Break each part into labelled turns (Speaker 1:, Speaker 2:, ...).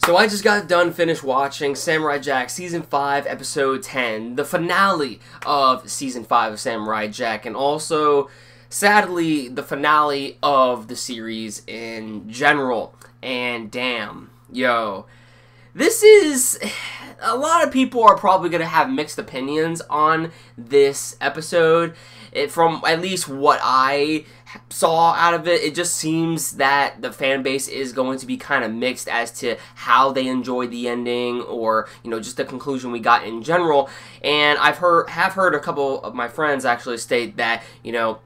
Speaker 1: So I just got done finished watching Samurai Jack Season 5, Episode 10, the finale of Season 5 of Samurai Jack, and also, sadly, the finale of the series in general. And damn, yo, this is... A lot of people are probably going to have mixed opinions on this episode. From at least what I saw out of it, it just seems that the fan base is going to be kind of mixed as to how they enjoyed the ending, or, you know, just the conclusion we got in general. And have heard a couple of my friends actually state that, you know,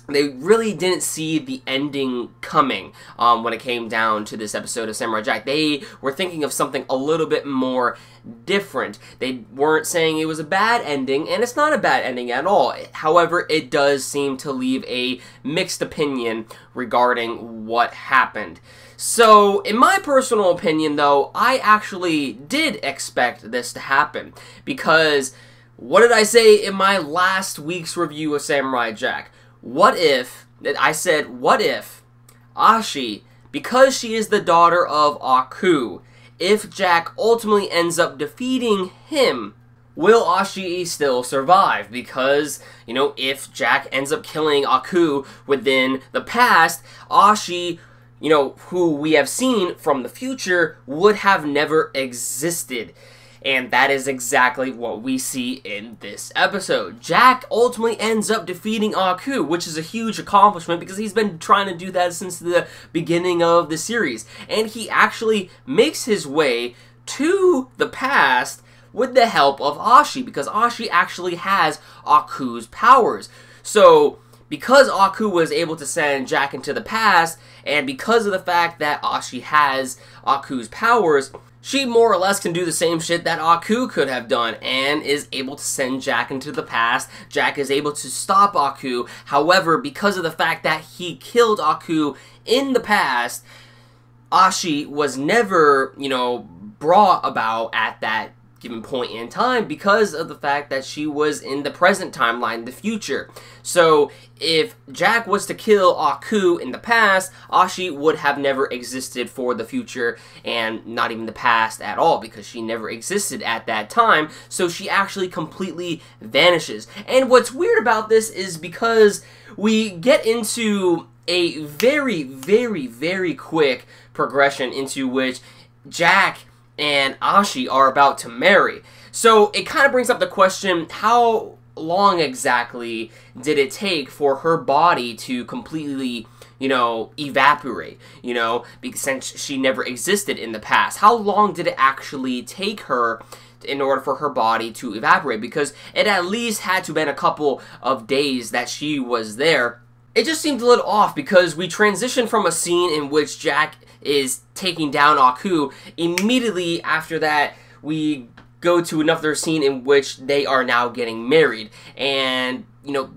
Speaker 1: they really didn't see the ending coming when it came down to this episode of Samurai Jack. They were thinking of something a little bit more different. They weren't saying it was a bad ending, and it's not a bad ending at all. However, it does seem to leave a mixed opinion regarding what happened. So, in my personal opinion, though, I actually did expect this to happen. Because, what did I say in my last week's review of Samurai Jack? What if Ashi, because she is the daughter of Aku, if Jack ultimately ends up defeating him, will Ashi still survive? Because, you know, if Jack ends up killing Aku within the past, Ashi, you know, who we have seen from the future, would have never existed. And that is exactly what we see in this episode. Jack ultimately ends up defeating Aku, which is a huge accomplishment because he's been trying to do that since the beginning of the series. And he actually makes his way to the past with the help of Ashi, because Ashi actually has Aku's powers. So, because Aku was able to send Jack into the past, and because of the fact that Ashi has Aku's powers, she more or less can do the same shit that Aku could have done, and is able to send Jack into the past. Jack is able to stop Aku. However, because of the fact that he killed Aku in the past, Ashi was never, you know, brought about at that given point in time because of the fact that she was in the present timeline, the future. So, if Jack was to kill Aku in the past, Ashi would have never existed for the future, and not even the past at all, because she never existed at that time, so she actually completely vanishes. And what's weird about this is because we get into a very, very, very quick progression into which Jack and Ashi are about to marry. So it kind of brings up the question, how long exactly did it take for her body to completely, you know, evaporate, you know, because since she never existed in the past? How long did it actually take her in order for her body to evaporate? Because it at least had to have been a couple of days that she was there. It just seemed a little off because we transitioned from a scene in which Jack is taking down Aku. Immediately after that, we go to another scene in which they are now getting married. And, you know,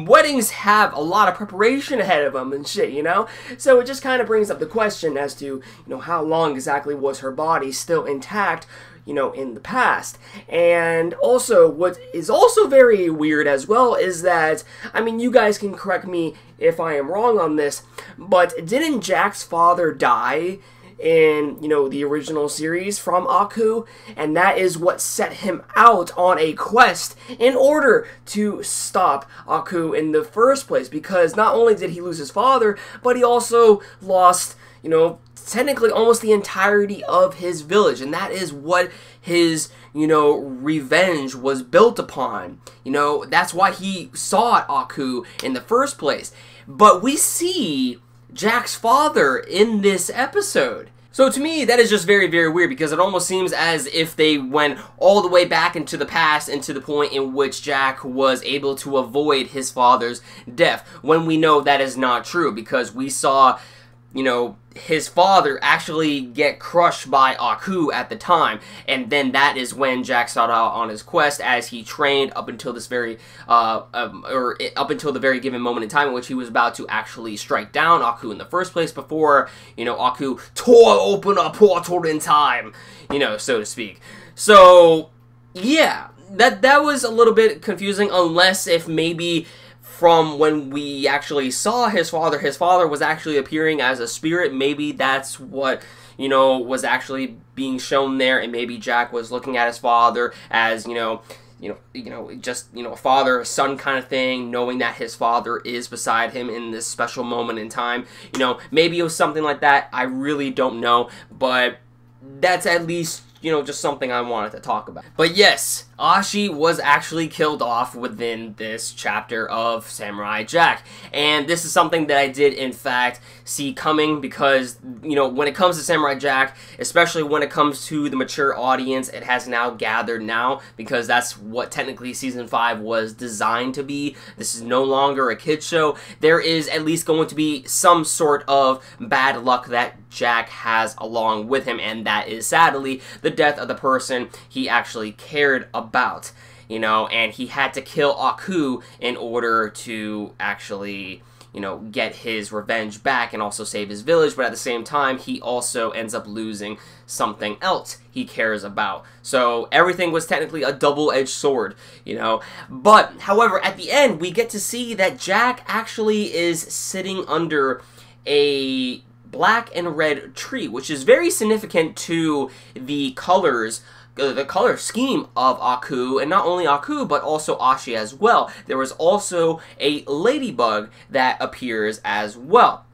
Speaker 1: weddings have a lot of preparation ahead of them and shit, you know? So it just kind of brings up the question as to, you know, how long exactly was her body still intact, you know, in the past. And also, what is also very weird as well is that, I mean, you guys can correct me if I am wrong on this, but didn't Jack's father die in, you know, the original series from Aku? And that is what set him out on a quest in order to stop Aku in the first place, because not only did he lose his father, but he also lost, you know, technically almost the entirety of his village, and that is what his, you know, revenge was built upon. You know, that's why he sought Aku in the first place. But we see Jack's father in this episode. So to me, that is just very, very weird, because it almost seems as if they went all the way back into the past, into the point in which Jack was able to avoid his father's death, when we know that is not true, because we saw, you know, his father actually get crushed by Aku at the time, and then that is when Jack set out on his quest as he trained up until this very, up until the very given moment in time in which he was about to actually strike down Aku in the first place, before, you know, Aku tore open a portal in time, you know, so to speak. So, yeah, that was a little bit confusing, unless if maybe from when we actually saw his father was actually appearing as a spirit. Maybe that's what, you know, was actually being shown there, and maybe Jack was looking at his father as, just, a father-son kind of thing, knowing that his father is beside him in this special moment in time. Maybe it was something like that. I really don't know, but that's at least, just something I wanted to talk about. But yes, Ashi was actually killed off within this chapter of Samurai Jack. And this is something that I did, in fact, see coming because, when it comes to Samurai Jack, especially when it comes to the mature audience, it has now gathered now because that's what technically Season 5 was designed to be. This is no longer a kid's show. There is at least going to be some sort of bad luck that Jack has along with him, and that is sadly the death of the person he actually cared about, and he had to kill Aku in order to actually, get his revenge back and also save his village, but at the same time, he also ends up losing something else he cares about. So everything was technically a double-edged sword, But, however, at the end, we get to see that Jack actually is sitting under a black and red tree, which is very significant to the colors, the color scheme of Aku, and not only Aku, but also Ashi as well. There was also a ladybug that appears as well.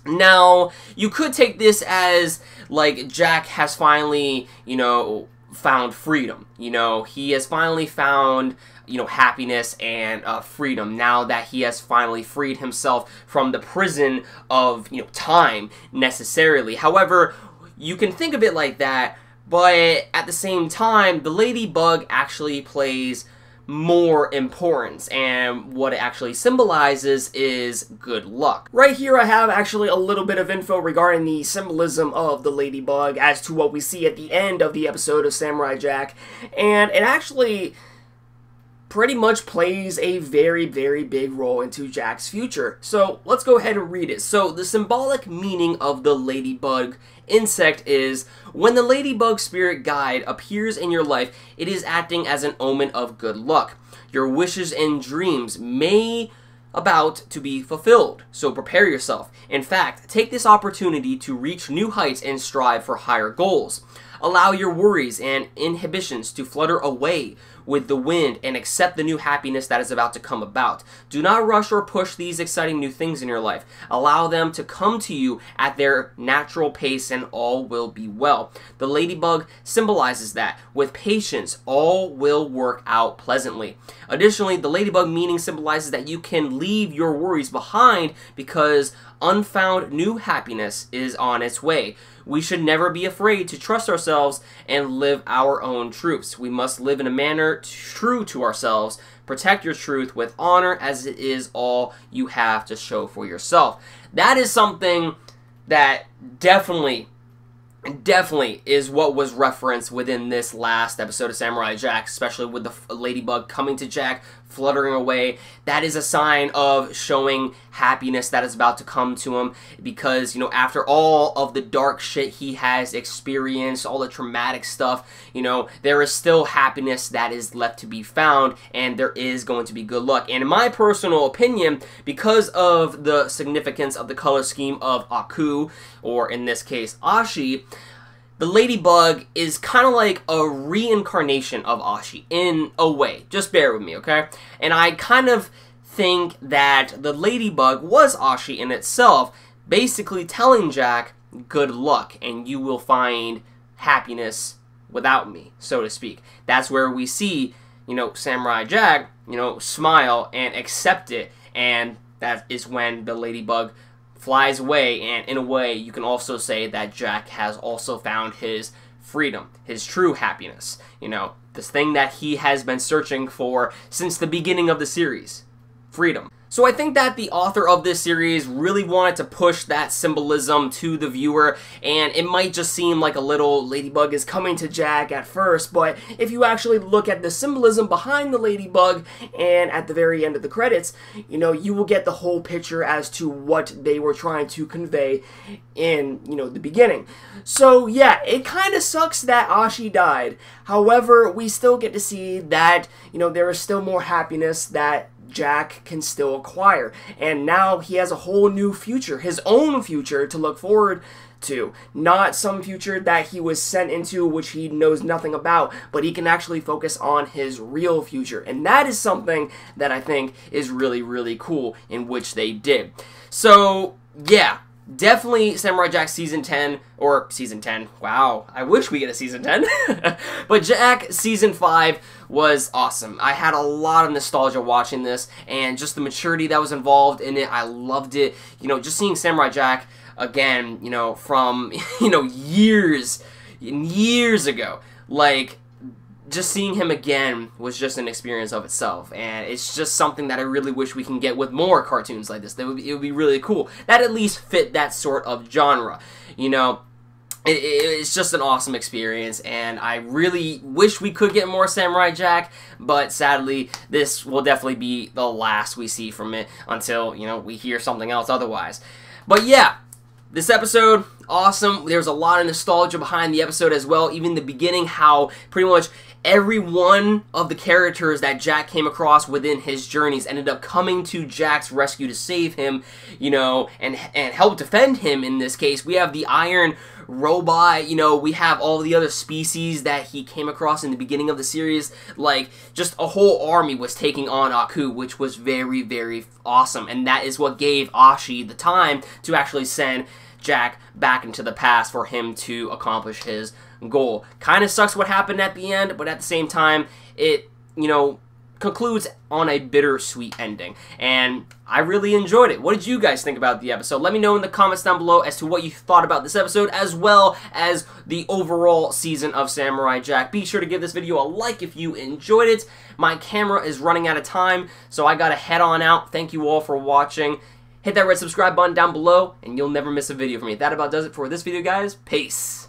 Speaker 1: Now, you could take this as, like, Jack has finally, found freedom. He has finally found, happiness and freedom now that he has finally freed himself from the prison of, time, necessarily. However, you can think of it like that, but at the same time, the ladybug actually plays more importance, and what it actually symbolizes is good luck. Right here I have actually a little bit of info regarding the symbolism of the ladybug as to what we see at the end of the episode of Samurai Jack, and it actually pretty much plays a very, very big role into Jack's future. So let's go ahead and read it. So the symbolic meaning of the ladybug insect is, when the ladybug spirit guide appears in your life, it is acting as an omen of good luck. Your wishes and dreams may about to be fulfilled, so prepare yourself. In fact, take this opportunity to reach new heights and strive for higher goals. Allow your worries and inhibitions to flutter away with the wind and accept the new happiness that is about to come about. Do not rush or push these exciting new things in your life. Allow them to come to you at their natural pace and all will be well. The ladybug symbolizes that. With patience, all will work out pleasantly. Additionally, the ladybug meaning symbolizes that you can leave your worries behind because unfound new happiness is on its way. We should never be afraid to trust ourselves and live our own truths. We must live in a manner true to ourselves. Protect your truth with honor, as it is all you have to show for yourself. That is something that definitely is what was referenced within this last episode of Samurai Jack, especially with the ladybug coming to Jack, fluttering away. That is a sign of showing happiness that is about to come to him because, after all of the dark shit he has experienced, all the traumatic stuff, there is still happiness that is left to be found, and there is going to be good luck. And in my personal opinion, because of the significance of the color scheme of Aku, or in this case, Ashi, the ladybug is kind of like a reincarnation of Ashi, in a way. Just bear with me, okay? And I kind of think that the ladybug was Ashi in itself, basically telling Jack, good luck, and you will find happiness without me, so to speak. That's where we see, Samurai Jack, smile and accept it, and that is when the ladybug flies away, and in a way, you can also say that Jack has also found his freedom, his true happiness. This thing that he has been searching for since the beginning of the series. Freedom. So I think that the author of this series really wanted to push that symbolism to the viewer, and it might just seem like a little ladybug is coming to Jack at first, but if you actually look at the symbolism behind the ladybug, and at the very end of the credits, you will get the whole picture as to what they were trying to convey in, the beginning. So yeah, it kind of sucks that Ashi died. However, we still get to see that, there is still more happiness that
Speaker 2: Jack can still acquire. And now he has a whole new future, his own future to look forward to. Not some future that he was sent into which he knows nothing about, but he can actually focus on his real future. And that is something that I think is really, really cool in which they did. So, yeah. Definitely Samurai Jack Season 10, or Season 10, wow, I wish we get a Season 10, but Jack Season 5 was awesome. I had a lot of nostalgia watching this, and just the maturity that was involved in it, I loved it. You know, just seeing Samurai Jack again, you know, from, you know, years ago, like, just seeing him again was just an experience of itself, and it's just something that I really wish we can get with more cartoons like this. It would be really cool. That at least fit that sort of genre, you know. It's just an awesome experience, and I really wish we could get more Samurai Jack, but sadly, this will definitely be the last we see from it until, you know, we hear something else otherwise. But yeah, this episode, awesome. There's a lot of nostalgia behind the episode as well. Even the beginning, how pretty much every one of the characters that Jack came across within his journeys ended up coming to Jack's rescue to save him, you know, and help defend him in this case. We have the Iron Robot, you know, we have all the other species that he came across in the beginning of the series. Like, just a whole army was taking on Aku, which was very, very awesome. And that is what gave Ashi the time to actually send Jack back into the past for him to accomplish his goal. Kind of sucks what happened at the end, but at the same time, it, you know, concludes on a bittersweet ending, and I really enjoyed it. What did you guys think about the episode? Let me know in the comments down below as to what you thought about this episode, as well as the overall season of Samurai Jack. Be sure to give this video a like if you enjoyed it. My camera is running out of time, so I gotta head on out. Thank you all for watching. Hit that red subscribe button down below, and you'll never miss a video from me. That about does it for this video, guys. Peace.